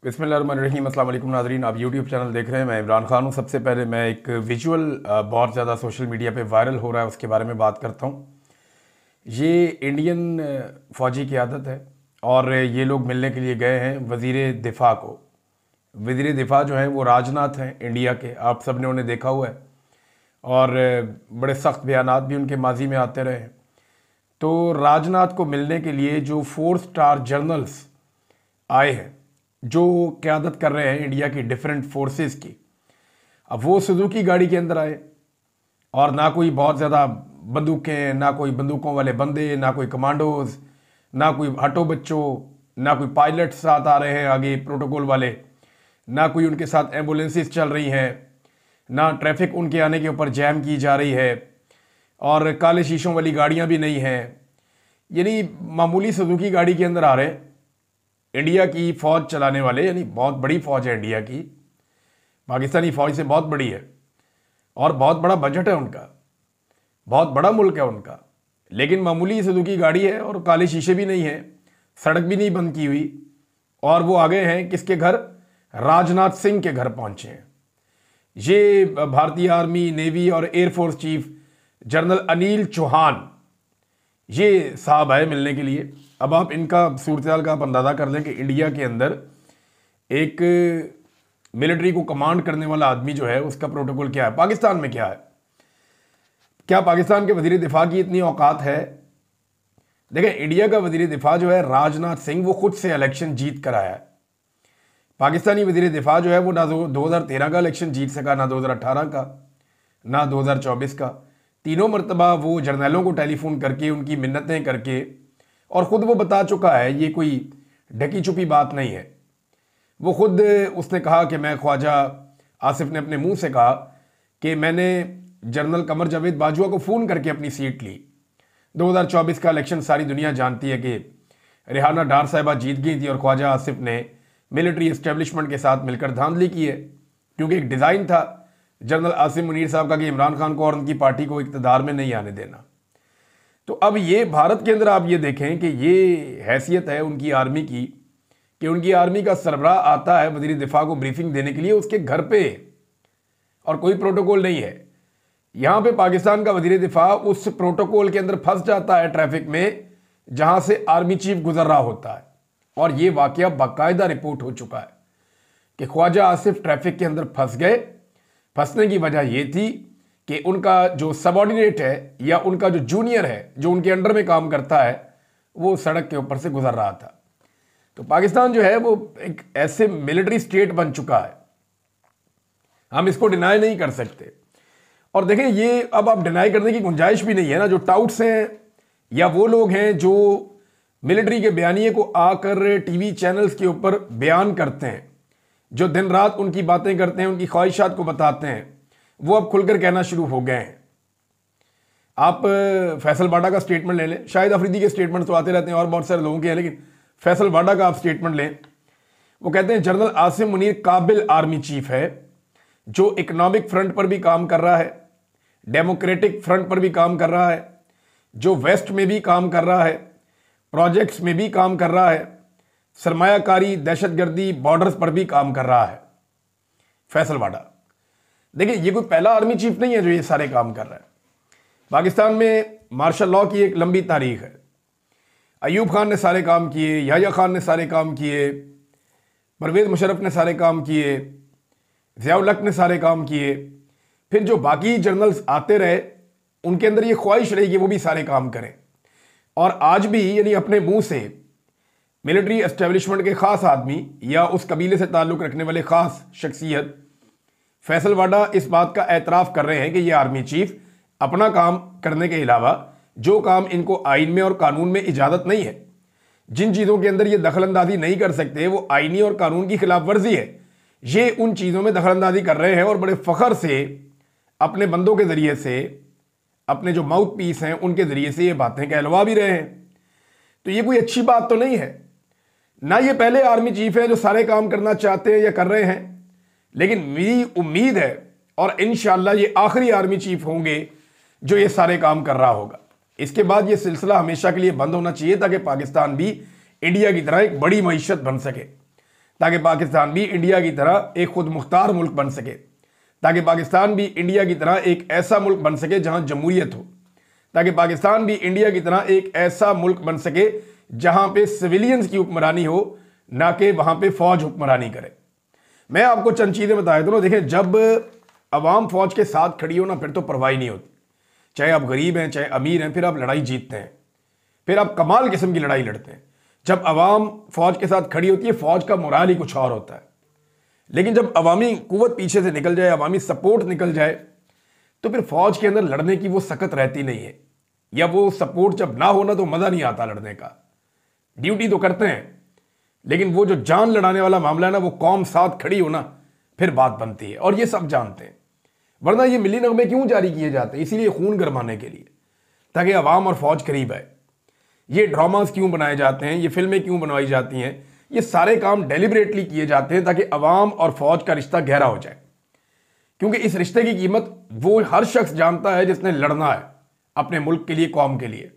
बिस्मिल्लाहिर्रहमानिर्रहीम। अस्सलाम वालेकुम नाज़रीन, आप यूट्यूब चैनल देख रहे हैं। मैं इमरान खान हूँ। सबसे पहले मैं एक विजुअल बहुत ज़्यादा सोशल मीडिया पे वायरल हो रहा है उसके बारे में बात करता हूँ। ये इंडियन फ़ौजी की आदत है और ये लोग मिलने के लिए गए हैं वज़ीर दिफ़ा को। वज़ीर दिफ़ा जो हैं वो राजनाथ हैं इंडिया के, आप सब ने उन्हें देखा हुआ है और बड़े सख्त बयानात भी उनके माजी में आते रहे हैं। तो राजनाथ को मिलने के लिए जो 4 स्टार जनरल्स आए हैं जो क़यादत कर रहे हैं इंडिया की डिफरेंट फोर्सेस की, अब वो सुजुकी गाड़ी के अंदर आए और ना कोई बहुत ज़्यादा बंदूकें, ना कोई बंदूकों वाले बंदे, ना कोई कमांडोज, ना कोई हटो बच्चों, ना कोई पायलट साथ आ रहे हैं आगे प्रोटोकॉल वाले, ना कोई उनके साथ एम्बुलेंसेस चल रही हैं, ना ट्रैफिक उनके आने के ऊपर जैम की जा रही है और काले शीशों वाली गाड़ियां भी नहीं हैं। यानी मामूली सुजुकी गाड़ी के अंदर आ रहे हैं इंडिया की फ़ौज चलाने वाले, यानी बहुत बड़ी फ़ौज है इंडिया की, पाकिस्तानी फ़ौज से बहुत बड़ी है और बहुत बड़ा बजट है उनका, बहुत बड़ा मुल्क है उनका, लेकिन मामूली सुजुकी गाड़ी है और काले शीशे भी नहीं हैं, सड़क भी नहीं बंद की हुई और वो आ गए हैं किसके घर? राजनाथ सिंह के घर पहुंचे हैं। ये भारतीय आर्मी, नेवी और air force chief general Anil Chauhan ये साहब आए मिलने के लिए। अब आप इनका सूरत का आप अंदाज़ा कर लें कि इंडिया के अंदर एक मिलिट्री को कमांड करने वाला आदमी जो है उसका प्रोटोकॉल क्या है, पाकिस्तान में क्या है। क्या पाकिस्तान के वज़ीर दिफ़ा की इतनी औकात है? देखें, इंडिया का वज़ीर दिफ़ा जो है राजनाथ सिंह, वो खुद से इलेक्शन जीत कर आया है। पाकिस्तानी वज़ीर दिफ़ा जो है वो ना 2013 का इलेक्शन जीत सका, ना 2018 का, ना 2024 का। तीनों मरतबा वो जर्नलों को टेलीफोन करके उनकी मिन्नतें करके, और ख़ुद वो बता चुका है, ये कोई ढकी छुपी बात नहीं है। वो खुद उसने कहा कि मैं ख्वाजा आसिफ ने अपने मुंह से कहा कि मैंने जनरल कमर जावेद बाजवा को फ़ोन करके अपनी सीट ली। 2024 का इलेक्शन सारी दुनिया जानती है कि रिहाना डार साहिबा जीत गई थी और ख्वाजा आसिफ ने मिलिट्री इस्टेब्लिशमेंट के साथ मिलकर धांधली की है, क्योंकि एक डिज़ाइन था जनरल आसिम मुनीर साहब का कि इमरान खान को और उनकी पार्टी को इक़्तिदार में नहीं आने देना। तो अब ये भारत के अंदर आप ये देखें कि ये हैसियत है उनकी आर्मी की कि उनकी आर्मी का सरबराह आता है वज़ीर दिफ़ा को ब्रीफिंग देने के लिए उसके घर पे, और कोई प्रोटोकॉल नहीं है। यहाँ पे पाकिस्तान का वज़ीर दिफ़ा उस प्रोटोकॉल के अंदर फंस जाता है ट्रैफिक में जहाँ से आर्मी चीफ गुजर रहा होता है, और ये वाक़या बाकायदा रिपोर्ट हो चुका है कि ख्वाजा आसिफ ट्रैफिक के अंदर फंस गए। फंसने की वजह यह थी कि उनका जो सबॉर्डिनेट है या उनका जो जूनियर है जो उनके अंडर में काम करता है वो सड़क के ऊपर से गुजर रहा था। तो पाकिस्तान जो है वो एक ऐसे मिलिट्री स्टेट बन चुका है, हम इसको डिनाई नहीं कर सकते। और देखें, ये अब आप डिनाई करने की गुंजाइश भी नहीं है ना। जो टाउट्स हैं या वो लोग हैं जो मिलिट्री के बयानिए को आकर टीवी चैनल्स के ऊपर बयान करते हैं, जो दिन रात उनकी बातें करते हैं, उनकी ख्वाहिशात को बताते हैं, वो अब खुलकर कहना शुरू हो गए हैं। आप फैसल बाडा का स्टेटमेंट ले लें, शाहिद अफरीदी के स्टेटमेंट तो आते रहते हैं और बहुत सारे लोगों के हैं, लेकिन फैसल बाडा का आप स्टेटमेंट लें, वो कहते हैं जनरल आसिम मुनीर काबिल आर्मी चीफ है जो इकोनॉमिक फ्रंट पर भी काम कर रहा है, डेमोक्रेटिक फ्रंट पर भी काम कर रहा है, जो वेस्ट में भी काम कर रहा है, प्रोजेक्ट्स में भी काम कर रहा है, सरमायाकारी, दहशतगर्दी, बॉर्डर्स पर भी काम कर रहा है। फैसल बाडा, देखिए, ये कोई पहला आर्मी चीफ नहीं है जो ये सारे काम कर रहा है। पाकिस्तान में मार्शल लॉ की एक लंबी तारीख है। अयूब खान ने सारे काम किए, याह्या खान ने सारे काम किए, परवेज़ मुशर्रफ ने सारे काम किए, ज़िया-उल हक ने सारे काम किए। फिर जो बाकी जनरल्स आते रहे उनके अंदर ये ख्वाहिश रही कि वो भी सारे काम करें, और आज भी यानी अपने मुंह से मिलिट्री एस्टेब्लिशमेंट के ख़ास आदमी या उस कबीले से ताल्लुक़ रखने वाले ख़ास शख्सियत फैसल बाडा इस बात का एतराफ़ कर रहे हैं कि ये आर्मी चीफ अपना काम करने के अलावा जो काम इनको आइन में और कानून में इजाज़त नहीं है, जिन चीज़ों के अंदर ये दखलंदाजी नहीं कर सकते, वो आइनी और कानून की खिलाफ वर्जी है, ये उन चीज़ों में दखलंदाजी कर रहे हैं और बड़े फ़ख्र से अपने बंदों के ज़रिए से, अपने जो माउथ पीस हैं उनके ज़रिए से ये बातें कहलवा भी रहे हैं। तो ये कोई अच्छी बात तो नहीं है ना। ये पहले आर्मी चीफ हैं जो सारे काम करना चाहते हैं या कर रहे हैं, लेकिन मेरी उम्मीद है और इंशाअल्लाह ये आखिरी आर्मी चीफ होंगे जो ये सारे काम कर रहा होगा। इसके बाद ये सिलसिला हमेशा के लिए बंद होना चाहिए ताकि पाकिस्तान भी इंडिया की तरह एक बड़ी मईशत बन सके। ताकि पाकिस्तान भी इंडिया की तरह एक खुद मुख्तार मुल्क बन सके, ताकि पाकिस्तान भी इंडिया की तरह एक ऐसा मुल्क बन सके जहां जमहूरियत हो, ताकि पाकिस्तान भी इंडिया की तरह एक ऐसा मुल्क बन सके जहां पे सिविलियंस की हुक्मरानी हो, ना कि वहां पे फौज हुक्मरानी करे। मैं आपको चंद चीजें बता देता हूं। देखें, जब अवाम फौज के साथ खड़ी हो ना, फिर तो परवाही नहीं होती। चाहे आप गरीब हैं, चाहे अमीर हैं, फिर आप लड़ाई जीतते हैं, फिर आप कमाल किस्म की लड़ाई लड़ते हैं। जब अवाम फौज के साथ खड़ी होती है, फौज का मोराल ही कुछ और होता है। लेकिन जब अवामी कुव्वत पीछे से निकल जाए, अवामी सपोर्ट निकल जाए, तो फिर फौज के अंदर लड़ने की वो सकत रहती नहीं है, या वो सपोर्ट जब ना होना तो मजा नहीं आता लड़ने का। ड्यूटी तो करते हैं, लेकिन वो जो जान लड़ाने वाला मामला है ना, वो कौम साथ खड़ी हो ना, फिर बात बनती है। और ये सब जानते हैं, वरना ये मिली नगमे क्यों जारी किए जाते हैं? इसीलिए खून गरमाने के लिए, ताकि अवाम और फौज करीब आए। ये ड्रामास क्यों बनाए जाते हैं, ये फिल्में क्यों बनवाई जाती हैं? ये सारे काम डेलिबरेटली किए जाते हैं ताकि अवाम और फौज का रिश्ता गहरा हो जाए, क्योंकि इस रिश्ते की कीमत वो हर शख्स जानता है जिसने लड़ना है अपने मुल्क के लिए, कौम के लिए।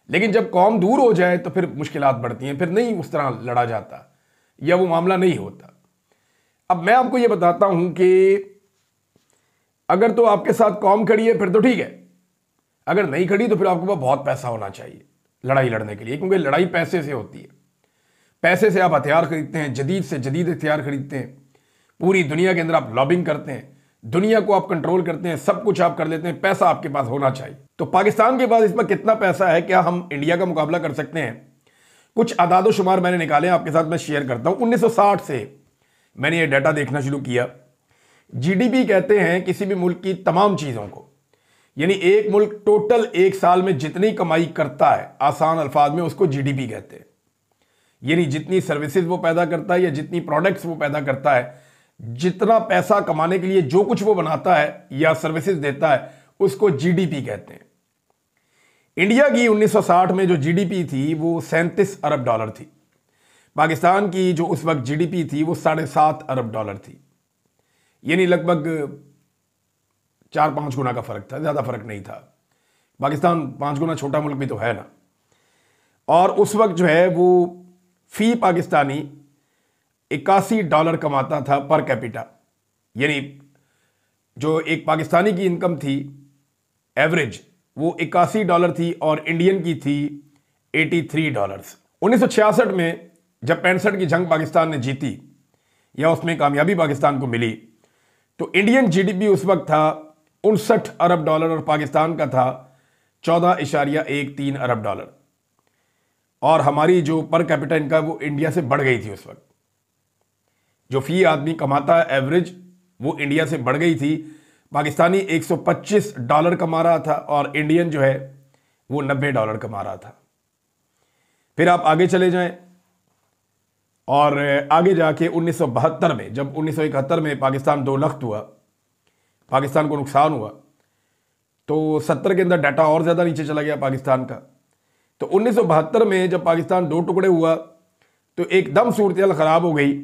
लेकिन जब कौम दूर हो जाए तो फिर मुश्किलात बढ़ती हैं, फिर नहीं उस तरह लड़ा जाता, या वो मामला नहीं होता। अब मैं आपको ये बताता हूं कि अगर तो आपके साथ कौम खड़ी है फिर तो ठीक है, अगर नहीं खड़ी तो फिर आपके पास बहुत पैसा होना चाहिए लड़ाई लड़ने के लिए, क्योंकि लड़ाई पैसे से होती है। पैसे से आप हथियार खरीदते हैं, जदीद से जदीद हथियार खरीदते हैं, पूरी दुनिया के अंदर आप लॉबिंग करते हैं, दुनिया को आप कंट्रोल करते हैं, सब कुछ आप कर लेते हैं। पैसा आपके पास होना चाहिए। तो पाकिस्तान के पास इसमें कितना पैसा है, क्या हम इंडिया का मुकाबला कर सकते हैं? कुछ आदादो शुमार मैंने निकाले, आपके साथ मैं शेयर करता हूं। 1960 से मैंने ये डाटा देखना शुरू किया। जीडीपी कहते हैं किसी भी मुल्क की तमाम चीजों को, यानी एक मुल्क टोटल एक साल में जितनी कमाई करता है, आसान अल्फाज में उसको जीडीपी कहते हैं। यानी जितनी सर्विसेज वो पैदा करता है या जितनी प्रोडक्ट्स वो पैदा करता है, जितना पैसा कमाने के लिए जो कुछ वो बनाता है या सर्विसेज देता है, उसको जीडीपी कहते हैं। इंडिया की 1960 में जो जीडीपी थी वो 37 अरब डॉलर थी। पाकिस्तान की जो उस वक्त जीडीपी थी वो 7.5 अरब डॉलर थी। यानी लगभग 4-5 गुना का फर्क था, ज्यादा फर्क नहीं था। पाकिस्तान 5 गुना छोटा मुल्क भी तो है ना। और उस वक्त जो है वो फी पाकिस्तानी 81 डॉलर कमाता था पर कैपिटा। यानी जो एक पाकिस्तानी की इनकम थी एवरेज, वो 81 डॉलर थी और इंडियन की थी 83 डॉलर्स। 1966 में जब 65 की जंग पाकिस्तान ने जीती या उसमें कामयाबी पाकिस्तान को मिली, तो इंडियन जीडीपी उस वक्त था 59 अरब डॉलर और पाकिस्तान का था 14.13 अरब डॉलर। और हमारी जो पर कैपिटा इनकम वो इंडिया से बढ़ गई थी। उस वक्त जो फी आदमी कमाता है एवरेज, वो इंडिया से बढ़ गई थी। पाकिस्तानी 125 डॉलर कमा रहा था और इंडियन जो है वो 90 डॉलर कमा रहा था। फिर आप आगे चले जाएं और आगे जाके 1972 में, जब 1971 में पाकिस्तान 2 लख्त हुआ, पाकिस्तान को नुकसान हुआ, तो 70 के अंदर डाटा और ज़्यादा नीचे चला गया पाकिस्तान का। तो 1972 में जब पाकिस्तान 2 टुकड़े हुआ तो एकदम सूरत ख़राब हो गई,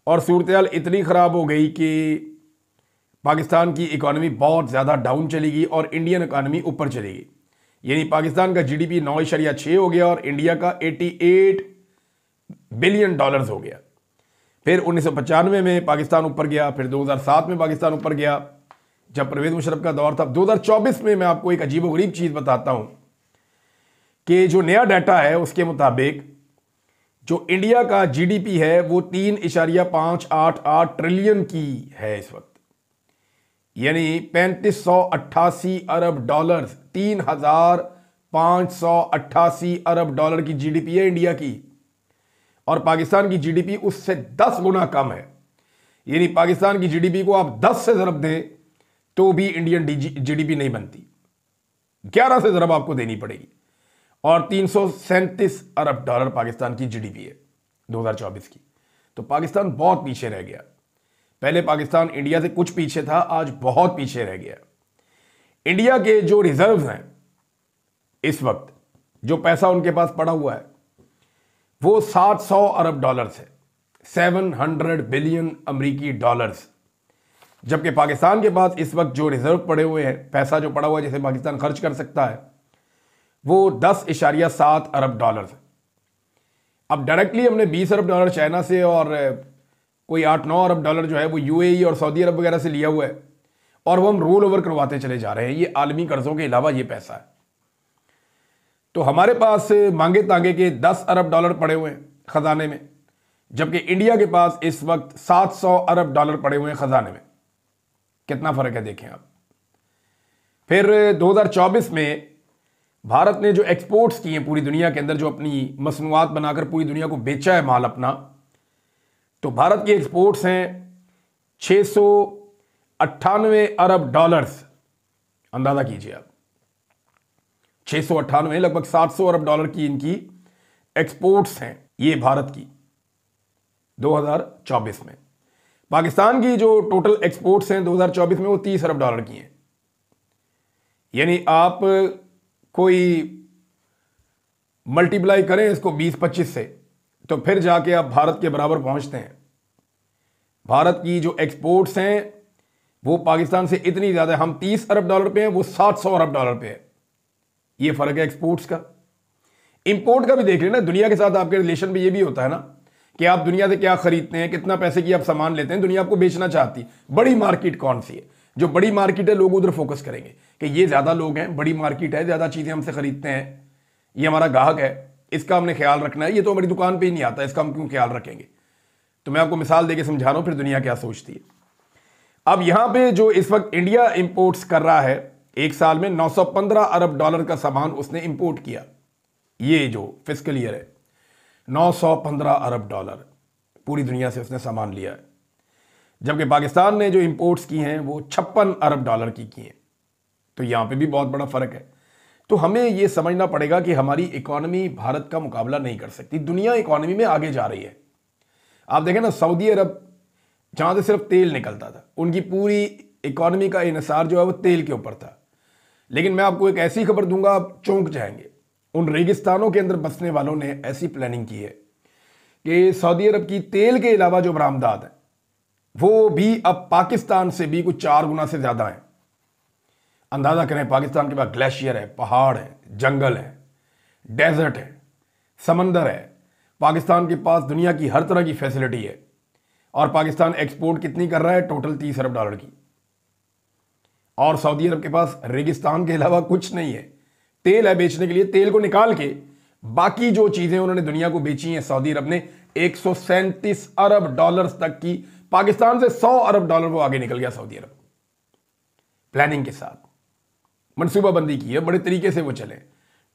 और सूरत इतनी ख़राब हो गई कि पाकिस्तान की इकॉनमी बहुत ज़्यादा डाउन चली गई और इंडियन इकॉनमी ऊपर चली गई। यानी पाकिस्तान का जीडीपी 9.6 हो गया और इंडिया का 88 बिलियन डॉलर्स हो गया। फिर 1995 में पाकिस्तान ऊपर गया, फिर 2007 में पाकिस्तान ऊपर गया जब परवेज मुशर्रफ का दौर था। 2024 में मैं आपको एक अजीबोगरीब चीज़ बताता हूँ कि जो नया डाटा है उसके मुताबिक जो इंडिया का जीडीपी है वो 3.588 ट्रिलियन की है इस वक्त, यानी 3588 अरब डॉलर, 3588 अरब डॉलर की जीडीपी है इंडिया की। और पाकिस्तान की जीडीपी उससे 10 गुना कम है। यानी पाकिस्तान की जीडीपी को आप 10 से ज़रब दें तो भी इंडियन जीडीपी नहीं बनती, 11 से ज़रब आपको देनी पड़ेगी। और 337 अरब डॉलर पाकिस्तान की जीडीपी है 2024 की। तो पाकिस्तान बहुत पीछे रह गया। पहले पाकिस्तान इंडिया से कुछ पीछे था, आज बहुत पीछे रह गया। इंडिया के जो रिजर्व्स हैं इस वक्त, जो पैसा उनके पास पड़ा हुआ है वो 700 अरब डॉलर्स है, 700 बिलियन अमेरिकी डॉलर्स। जबकि पाकिस्तान के पास इस वक्त जो रिजर्व पड़े हुए हैं, पैसा जो पड़ा हुआ है जिसे पाकिस्तान खर्च कर सकता है, वो 10.7 अरब डॉलर है। अब डायरेक्टली हमने 20 अरब डॉलर चाइना से और कोई 8-9 अरब डॉलर जो है वो यूएई और सऊदी अरब वगैरह से लिया हुआ है और वो हम रोल ओवर करवाते चले जा रहे हैं। ये आलमी कर्जों के अलावा ये पैसा है। तो हमारे पास मांगे तांगे के 10 अरब डॉलर पड़े हुए हैं खजाने में, जबकि इंडिया के पास इस वक्त 700 अरब डॉलर पड़े हुए हैं खजाने में। कितना फर्क है देखें आप। फिर 2024 में भारत ने जो एक्सपोर्ट्स किए हैं पूरी दुनिया के अंदर, जो अपनी मसनूआत बनाकर पूरी दुनिया को बेचा है माल अपना, तो भारत के एक्सपोर्ट्स हैं 698 अरब डॉलर्स। अंदाजा कीजिए आप, 698 लगभग 700 अरब डॉलर की इनकी एक्सपोर्ट्स हैं ये भारत की 2024 में। पाकिस्तान की जो टोटल एक्सपोर्ट्स हैं 2024 में वो 30 अरब डॉलर की हैं। यानी आप कोई मल्टीप्लाई करें इसको 20-25 से तो फिर जाके आप भारत के बराबर पहुंचते हैं। भारत की जो एक्सपोर्ट्स हैं वो पाकिस्तान से इतनी ज़्यादा, हम 30 अरब डॉलर पे हैं, वो 700 अरब डॉलर पे है। ये फ़र्क है एक्सपोर्ट्स का। इंपोर्ट का भी देख लेना, दुनिया के साथ आपके रिलेशन में ये भी होता है ना कि आप दुनिया से क्या खरीदते हैं, कितना पैसे की आप सामान लेते हैं। दुनिया आपको बेचना चाहती है। बड़ी मार्केट कौन सी है? जो बड़ी मार्केट है लोग उधर फोकस करेंगे कि ये ज़्यादा लोग हैं, बड़ी मार्केट है, ज़्यादा चीज़ें हमसे खरीदते हैं, ये हमारा ग्राहक है, इसका हमने ख्याल रखना है, ये तो हमारी दुकान पे ही नहीं आता, इसका हम क्यों ख्याल रखेंगे। तो मैं आपको मिसाल देके समझा रहा हूं फिर दुनिया क्या सोचती है। अब यहां पे जो इस वक्त इंडिया इंपोर्ट्स कर रहा है, एक साल में 915 अरब डॉलर का सामान उसने इंपोर्ट किया। ये जो फिस्कल ईयर है 915 अरब डॉलर पूरी दुनिया से उसने सामान लिया है, जबकि पाकिस्तान ने जो इंपोर्ट्स की हैं वो 56 अरब डॉलर की हैं। तो यहां पे भी बहुत बड़ा फर्क है। तो हमें ये समझना पड़ेगा कि हमारी इकोनॉमी भारत का मुकाबला नहीं कर सकती। दुनिया इकोनॉमी में आगे जा रही है। आप देखें ना, सऊदी अरब जहां से सिर्फ तेल निकलता था, उनकी पूरी इकोनॉमी का इन्हिसार जो है वो तेल के ऊपर था। लेकिन मैं आपको एक ऐसी खबर दूंगा, आप चौंक जाएंगे। उन रेगिस्तानों के अंदर बसने वालों ने ऐसी प्लानिंग की है कि सऊदी अरब की तेल के अलावा जो बरामदात है वो भी अब पाकिस्तान से भी कुछ 4 गुना से ज्यादा है। अंदाजा करें, पाकिस्तान के पास ग्लेशियर है, पहाड़ है, जंगल है, डेजर्ट है, समंदर है। पाकिस्तान के पास दुनिया की हर तरह की फैसिलिटी है और पाकिस्तान एक्सपोर्ट कितनी कर रहा है? टोटल 30 अरब डॉलर की। और सऊदी अरब के पास रेगिस्तान के अलावा कुछ नहीं है। तेल है बेचने के लिए, तेल को निकाल के बाकी जो चीजें उन्होंने दुनिया को बेची हैं सऊदी अरब ने 137 अरब डॉलर तक की। पाकिस्तान से 100 अरब डॉलर वो आगे निकल गया सऊदी अरब। प्लानिंग के साथ मनसूबाबंदी की है, बड़े तरीके से वो चले।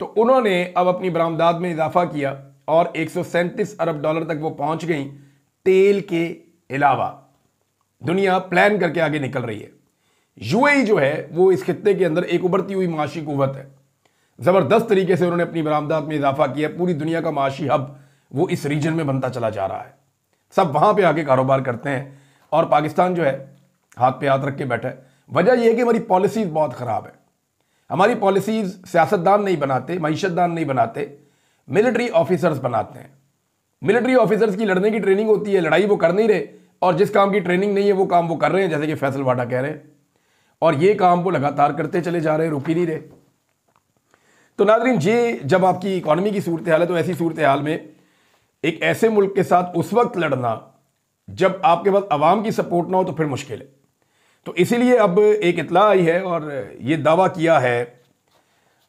तो उन्होंने अब अपनी बरामदात में इजाफा किया और 137 अरब डॉलर तक वो पहुंच गई। तेल के अलावा दुनिया प्लान करके आगे निकल रही है। यूएई जो है वो इस खित्ते के अंदर एक उभरती हुई माशी कुव्वत है। जबरदस्त तरीके से उन्होंने अपनी बरामदात में इजाफा किया। पूरी दुनिया का माशी हब वो इस रीजन में बनता चला जा रहा है। सब वहां पे आके कारोबार करते हैं और पाकिस्तान जो है हाथ पे हाथ रख के बैठा है। वजह यह है कि हमारी पॉलिसीज बहुत खराब है। हमारी पॉलिसीज सियासतदान नहीं बनाते, मईशतदान नहीं बनाते, मिलिट्री ऑफिसर्स बनाते हैं। मिलिट्री ऑफिसर्स की लड़ने की ट्रेनिंग होती है, लड़ाई वो कर नहीं रहे, और जिस काम की ट्रेनिंग नहीं है वो काम वो कर रहे हैं, जैसे कि फैसल वाडा कह रहे हैं। और ये काम वो लगातार करते चले जा रहे हैं, रुक ही नहीं रहे। तो नाज़रीन, ये जब आपकी इकोनॉमी की सूरत हाल है, तो ऐसी सूरत हाल में एक ऐसे मुल्क के साथ उस वक्त लड़ना जब आपके पास अवाम की सपोर्ट ना हो तो फिर मुश्किल है। तो इसीलिए अब एक इत्ला आई है और ये दावा किया है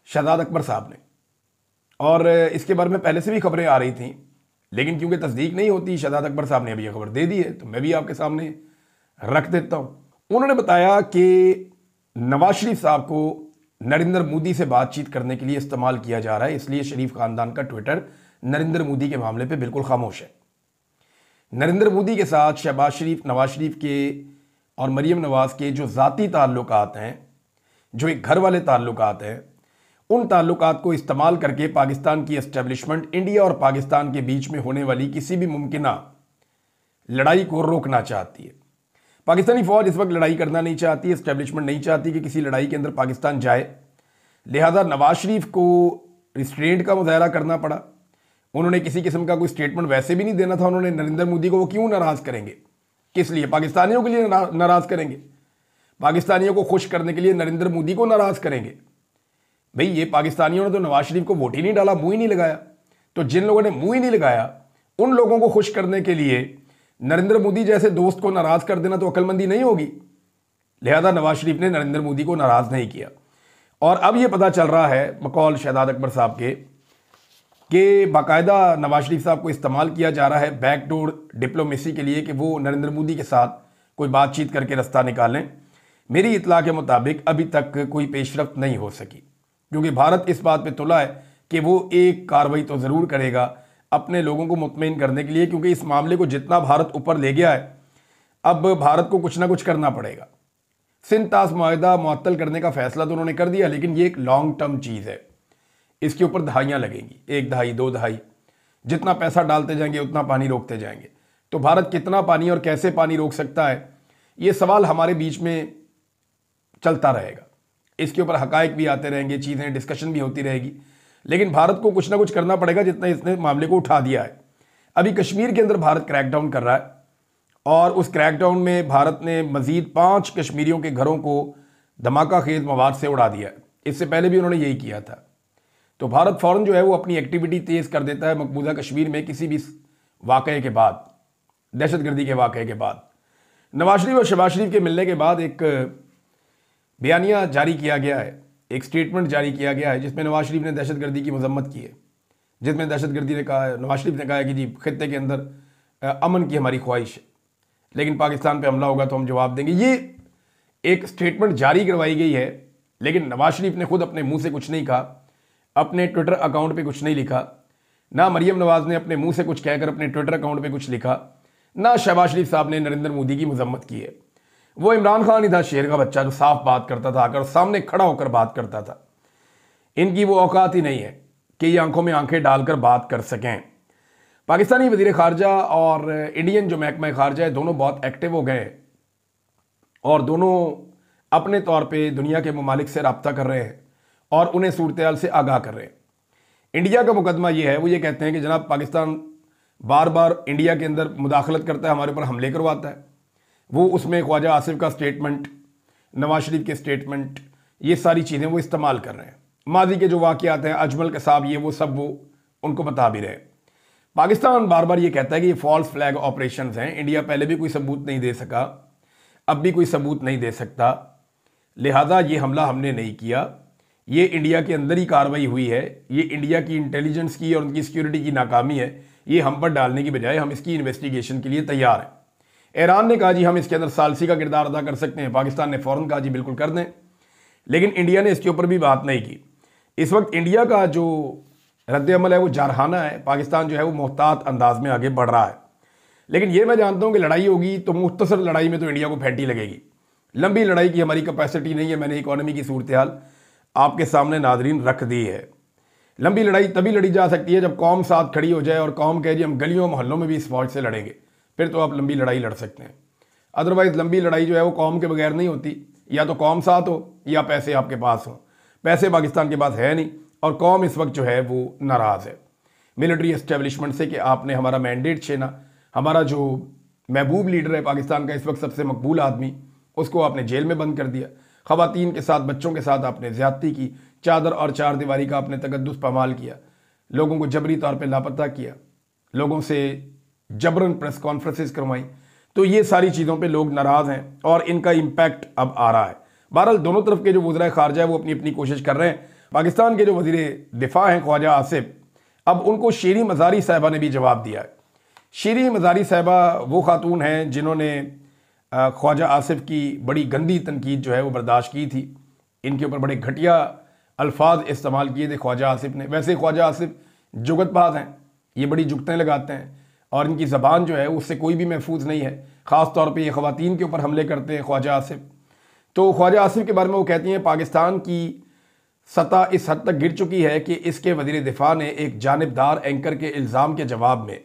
शहजाद अकबर साहब ने, और इसके बारे में पहले से भी खबरें आ रही थी, लेकिन क्योंकि तस्दीक नहीं होती, शहजाद अकबर साहब ने अभी ये खबर दे दी है तो मैं भी आपके सामने रख देता हूं। उन्होंने बताया कि नवाज शरीफ साहब को नरेंद्र मोदी से बातचीत करने के लिए इस्तेमाल किया जा रहा है, इसलिए शरीफ खानदान का ट्विटर नरेंद्र मोदी के मामले पे बिल्कुल खामोश है। नरेंद्र मोदी के साथ शहबाज शरीफ, नवाज शरीफ के और मरीम नवाज के जो ज़ाती ताल्लुकात हैं, जो एक घर वाले ताल्लुकात हैं, उन ताल्लुकात को इस्तेमाल करके पाकिस्तान की एस्टेब्लिशमेंट इंडिया और पाकिस्तान के बीच में होने वाली किसी भी मुमकिना लड़ाई को रोकना चाहती है। पाकिस्तानी फौज इस वक्त लड़ाई करना नहीं चाहती, एस्टेब्लिशमेंट नहीं चाहती कि किसी लड़ाई के अंदर पाकिस्तान जाए। लिहाजा नवाज शरीफ को रिस्ट्रेंट का मुजाहरा करना पड़ा। उन्होंने किसी किस्म का कोई स्टेटमेंट वैसे भी नहीं देना था उन्होंने नरेंद्र मोदी को। वो क्यों नाराज़ करेंगे? किस लिए? पाकिस्तानियों के लिए नाराज़ करेंगे, पाकिस्तानियों को खुश करने के लिए नरेंद्र मोदी को नाराज़ करेंगे। भाई, ये पाकिस्तानियों ने तो नवाज शरीफ को वोट ही नहीं डाला, मुंह ही नहीं लगाया। तो जिन लोगों ने मुंह ही नहीं लगाया, उन लोगों को खुश करने के लिए नरेंद्र मोदी जैसे दोस्त को नाराज कर देना तो अक्लमंदी नहीं होगी। लिहाजा नवाज शरीफ ने नरेंद्र मोदी को नाराज नहीं किया। और अब यह पता चल रहा है बकौल शहजाद अकबर साहब के कि बाकायदा नवाज शरीफ साहब को इस्तेमाल किया जा रहा है बैकडोर डिप्लोमेसी के लिए कि वो नरेंद्र मोदी के साथ कोई बातचीत करके रास्ता निकालें। मेरी इतला के मुताबिक अभी तक कोई पेशरफ्त नहीं हो सकी, क्योंकि भारत इस बात पे तुला है कि वो एक कार्रवाई तो ज़रूर करेगा अपने लोगों को मुतमईन करने के लिए, क्योंकि इस मामले को जितना भारत ऊपर ले गया है अब भारत को कुछ ना कुछ करना पड़ेगा। सिंध तास मुआहदा मुअत्तल करने का फैसला तो उन्होंने कर दिया, लेकिन ये एक लॉन्ग टर्म चीज़ है, इसके ऊपर दहाइयाँ लगेंगी, 1 दहाई 2 दहाई, जितना पैसा डालते जाएंगे उतना पानी रोकते जाएंगे। तो भारत कितना पानी और कैसे पानी रोक सकता है, ये सवाल हमारे बीच में चलता रहेगा। इसके ऊपर हकायक भी आते रहेंगे, चीज़ें डिस्कशन भी होती रहेगी, लेकिन भारत को कुछ ना कुछ करना पड़ेगा जितना इसने मामले को उठा दिया है। अभी कश्मीर के अंदर भारत क्रैकडाउन कर रहा है और उस क्रैकडाउन में भारत ने मजीद 5 कश्मीरियों के घरों को धमाका खेज मवाद से उड़ा दिया है। इससे पहले भी उन्होंने यही किया था। तो भारत फ़ौरन जो है वो अपनी एक्टिविटी तेज़ कर देता है मकबूजा कश्मीर में किसी भी वाक़े के बाद, दहशतगर्दी के वाक़े के बाद। नवाज शरीफ और शहबाज शरीफ के मिलने के बाद एक बयानिया जारी किया गया है, एक स्टेटमेंट जारी किया गया है जिसमें नवाज शरीफ ने दहशतगर्दी की मजम्मत की है, जिसमें दहशतगर्दी ने कहा, नवाज शरीफ ने कहा है कि जी खित्ते के अंदर अमन की हमारी ख्वाहिश है, लेकिन पाकिस्तान पे हमला होगा तो हम जवाब देंगे। ये एक स्टेटमेंट जारी करवाई गई है, लेकिन नवाज शरीफ ने खुद अपने मुंह से कुछ नहीं कहा, अपने ट्विटर अकाउंट पे कुछ नहीं लिखा, ना मरियम नवाज ने अपने मुंह से कुछ कहकर अपने ट्विटर अकाउंट पे कुछ लिखा, ना शहबाज शरीफ साहब ने नरेंद्र मोदी की मजम्मत की है। वो इमरान खान ही था शेर का बच्चा जो साफ बात करता था, आकर सामने खड़ा होकर बात करता था। इनकी वो औकात ही नहीं है कि ये आंखों में आंखें डालकर बात कर सकें। पाकिस्तानी वज़ीर ख़ारजा और इंडियन जो महकमा ख़ारजा है दोनों बहुत एक्टिव हो गए और दोनों अपने तौर पे दुनिया के ममालिक से रब्ता कर रहे हैं और उन्हें सूरत-ए-हाल से आगाह कर रहे हैं। इंडिया का मुकदमा ये है, वो ये कहते हैं कि जनाब पाकिस्तान बार बार इंडिया के अंदर मुदाखलत करता है, हमारे ऊपर हमले करवाता है। वो उसमें ख्वाजा आसिफ का स्टेटमेंट, नवाज शरीफ के स्टेटमेंट, ये सारी चीज़ें वो इस्तेमाल कर रहे हैं। माजी के जो वाक़यात हैं, अजमल कसाब, ये वो सब वो उनको बता भी रहे हैं। पाकिस्तान बार बार ये कहता है कि ये फॉल्स फ्लैग ऑपरेशंस हैं, इंडिया पहले भी कोई सबूत नहीं दे सका, अब भी कोई सबूत नहीं दे सकता, लिहाजा ये हमला हमने नहीं किया, ये इंडिया के अंदर ही कार्रवाई हुई है, ये इंडिया की इंटेलिजेंस की और उनकी सिक्योरिटी की नाकामी है, ये हम पर डालने की बजाय हम इसकी इन्वेस्टिगेशन के लिए तैयार हैं। ईरान ने कहा जी हम इसके अंदर सालसी का किरदार अदा कर सकते हैं, पाकिस्तान ने फ़ौरन कहा जी बिल्कुल कर दें, लेकिन इंडिया ने इसके ऊपर भी बात नहीं की। इस वक्त इंडिया का जो रद्द-ए-अमल है वो जारहाना है, पाकिस्तान जो है वो मोहतात अंदाज में आगे बढ़ रहा है। लेकिन ये मैं जानता हूँ कि लड़ाई होगी तो मुख्तसर लड़ाई में तो इंडिया को फैंटी लगेगी, लंबी लड़ाई की हमारी कैपेसिटी नहीं है। मैंने इकॉनमी की सूरत-ए-हाल आपके सामने नादरीन रख दी है। लंबी लड़ाई तभी लड़ी जा सकती है जब कौम साथ खड़ी हो जाए और कौम कहे जी हम गलियों मोहल्लों में भी इस फौज से लड़ेंगे, फिर तो आप लंबी लड़ाई लड़ सकते हैं। अदरवाइज़ लंबी लड़ाई जो है वो कौम के बगैर नहीं होती, या तो कौम साथ हो या पैसे आपके पास हो। पैसे पाकिस्तान के पास है नहीं और कौम इस वक्त जो है वो नाराज़ है मिलिट्री एस्टेब्लिशमेंट से कि आपने हमारा मैंडेट छीना, हमारा जो महबूब लीडर है पाकिस्तान का इस वक्त सबसे मकबूल आदमी, उसको आपने जेल में बंद कर दिया, ख़वातीन के साथ बच्चों के साथ आपने ज़्यादती की, चादर और चार दीवारी का आपने तकद्दुस पामाल किया, लोगों को जबरी तौर पे लापता किया, लोगों से जबरन प्रेस कॉन्फ्रेंसेस करवाई। तो ये सारी चीज़ों पे लोग नाराज़ हैं और इनका इम्पैक्ट अब आ रहा है। बहरहाल दोनों तरफ के जो वज़ीर ख़ारजा है वो अपनी अपनी कोशिश कर रहे हैं। पाकिस्तान के जो वज़ीर दिफा हैं ख्वाजा आसिफ, अब उनको शीरी मज़ारी साहिबा ने भी जवाब दिया है। शीरी मज़ारी साहिबा वो खातून हैं जिन्होंने ख्वाजा आसिफ की बड़ी गंदी तनकीद जो है वो बर्दाश्त की थी, इनके ऊपर बड़े घटिया अल्फाज इस्तेमाल किए थे ख्वाजा आसिफ ने। वैसे ख्वाजा आसिफ जुगतबाज हैं, ये बड़ी जुगतें लगाते हैं और इनकी ज़बान जो है उससे कोई भी महफूज नहीं है। ख़ास तौर पे ये ख़वातीन के ऊपर हमले करते हैं ख्वाजा आसिफ। तो ख्वाजा आसिफ के बारे में वो कहती हैं पाकिस्तान की सतह इस हद तक गिर चुकी है कि इसके वज़ीर दिफा ने एक जानिबदार एंकर के इल्ज़ाम के जवाब में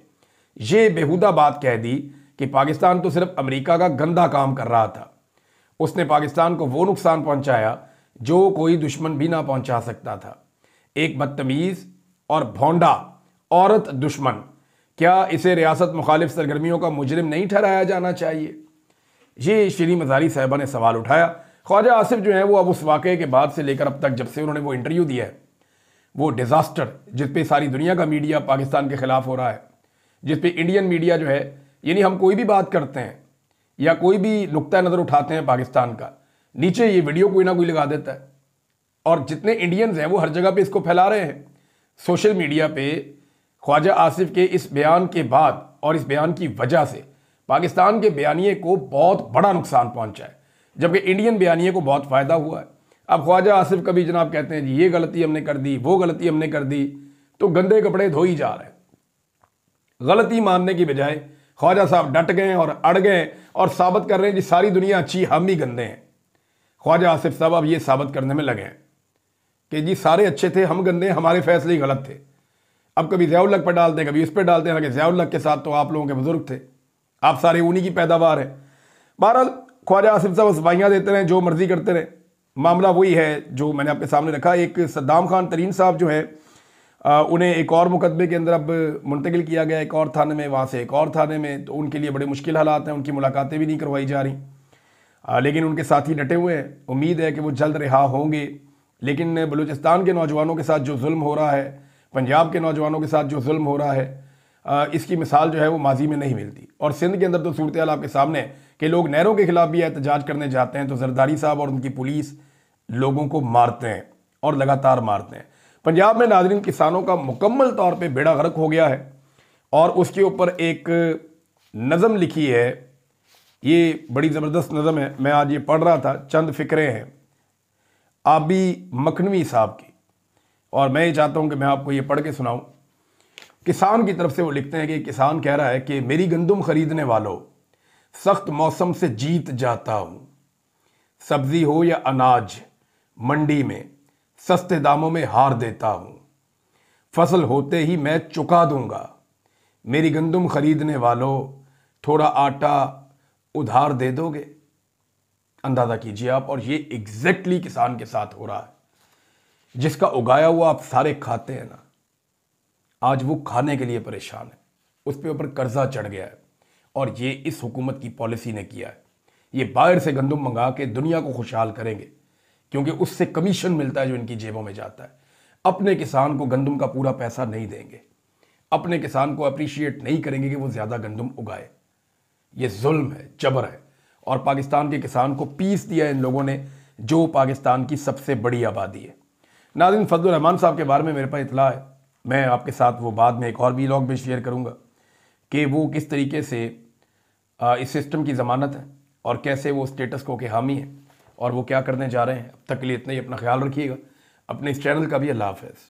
ये बेहुदा बात कह दी कि पाकिस्तान तो सिर्फ अमेरिका का गंदा काम कर रहा था, उसने पाकिस्तान को वो नुकसान पहुंचाया जो कोई दुश्मन भी ना पहुंचा सकता था। एक बदतमीज़ और भोंडा औरत दुश्मन, क्या इसे रियासत मुखालिफ सरगर्मियों का मुजरिम नहीं ठहराया जाना चाहिए? ये शीरी मज़ारी साहिबा ने सवाल उठाया। ख्वाजा आसिफ जो है वो अब उस वाक़े के बाद से लेकर अब तक जब से उन्होंने वो इंटरव्यू दिया है वो डिज़ास्टर जिस पे सारी दुनिया का मीडिया पाकिस्तान के ख़िलाफ़ हो रहा है, जिस पे इंडियन मीडिया जो है, यानी हम कोई भी बात करते हैं या कोई भी नुक्ता नज़र उठाते हैं पाकिस्तान का, नीचे ये वीडियो कोई ना कोई लगा देता है। और जितने इंडियंस हैं वो हर जगह पे इसको फैला रहे हैं। सोशल मीडिया पे ख्वाजा आसिफ के इस बयान के बाद और इस बयान की वजह से पाकिस्तान के बयानिए को बहुत बड़ा नुकसान पहुंचा है, जबकि इंडियन बयानिए को बहुत फ़ायदा हुआ है। अब ख्वाजा आसिफ कभी जनाब कहते हैं जी ये गलती हमने कर दी, वो गलती हमने कर दी, तो गंदे कपड़े धो ही जा रहे हैं। गलती मानने की बजाय ख्वाजा साहब डट गए और अड़ गए और साबित कर रहे हैं जी सारी दुनिया अच्छी, हम ही गंदे हैं। ख्वाजा आसिफ साहब अब ये साबित करने में लगे हैं कि जी सारे अच्छे थे, हम गंदे हैं, हमारे फैसले ही गलत थे। अब कभी ज़ियाउल हक पर डालते हैं, कभी इस पर डालते हैं कि ज़ियाउल हक के साथ तो आप लोगों के बुजुर्ग थे, आप सारे उन्हीं की पैदावार है। बहरहाल ख्वाजा आसिफ साहब सफाइयाँ देते रहे, जो मर्जी करते रहे, मामला वही है जो मैंने आपके सामने रखा। एक सद्दाम खान तरीन साहब जो है, उन्हें एक और मुकदमे के अंदर अब मुंतकिल किया गया, एक और थाने में, वहाँ से एक और थाने में। तो उनके लिए बड़े मुश्किल हालात हैं, उनकी मुलाकातें भी नहीं करवाई जा रही, लेकिन उनके साथी डटे हुए हैं। उम्मीद है कि वो जल्द रिहा होंगे। लेकिन बलूचिस्तान के नौजवानों के साथ जो जुल्म हो रहा है, पंजाब के नौजवानों के साथ जो जुल्म हो रहा है, इसकी मिसाल जो है वो माजी में नहीं मिलती। और सिंध के अंदर तो सूरत हाल आपके सामने है कि लोग नहरों के खिलाफ भी एहतजाज करने जाते हैं तो जरदारी साहब और उनकी पुलिस लोगों को मारते हैं और लगातार मारते हैं। पंजाब में नाज़रीन किसानों का मुकम्मल तौर पे बेड़ा गर्क हो गया है और उसके ऊपर एक नज़म लिखी है, ये बड़ी ज़बरदस्त नज़म है। मैं आज ये पढ़ रहा था, चंद फ़िक्रें हैं आबी मखनवी साहब की, और मैं ये चाहता हूँ कि मैं आपको ये पढ़ के सुनाऊँ। किसान की तरफ से वो लिखते हैं कि किसान कह रहा है कि मेरी गंदुम खरीदने वालों, सख्त मौसम से जीत जाता हूँ। सब्जी हो या अनाज मंडी में सस्ते दामों में हार देता हूँ। फसल होते ही मैं चुका दूंगा। मेरी गंदुम खरीदने वालों, थोड़ा आटा उधार दे दोगे? अंदाज़ा कीजिए आप। और ये एग्जैक्टली किसान के साथ हो रहा है। जिसका उगाया हुआ आप सारे खाते हैं ना, आज वो खाने के लिए परेशान है, उस पे ऊपर कर्जा चढ़ गया है। और ये इस हुकूमत की पॉलिसी ने किया है। ये बाहर से गंदम मंगा के दुनिया को खुशहाल करेंगे, क्योंकि उससे कमीशन मिलता है जो इनकी जेबों में जाता है। अपने किसान को गंदम का पूरा पैसा नहीं देंगे, अपने किसान को अप्रिशिएट नहीं करेंगे कि वो ज़्यादा गंदम उगाए। ये जुल्म है, जबर है। और पाकिस्तान के किसान को पीस दिया इन लोगों ने, जो पाकिस्तान की सबसे बड़ी आबादी है। नाज़रीन, फजलुर रहमान साहब के बारे में मेरे पास इतला है, मैं आपके साथ वो बाद में एक और व्लॉग में शेयर करूंगा कि वो किस तरीके से इस सिस्टम की ज़मानत है और कैसे वो स्टेटस को के हामी हैं और वो क्या करने जा रहे हैं। अब तक के लिए इतना ही। अपना ख्याल रखिएगा, अपने इस चैनल का भी। अल्लाह हाफ़िज़।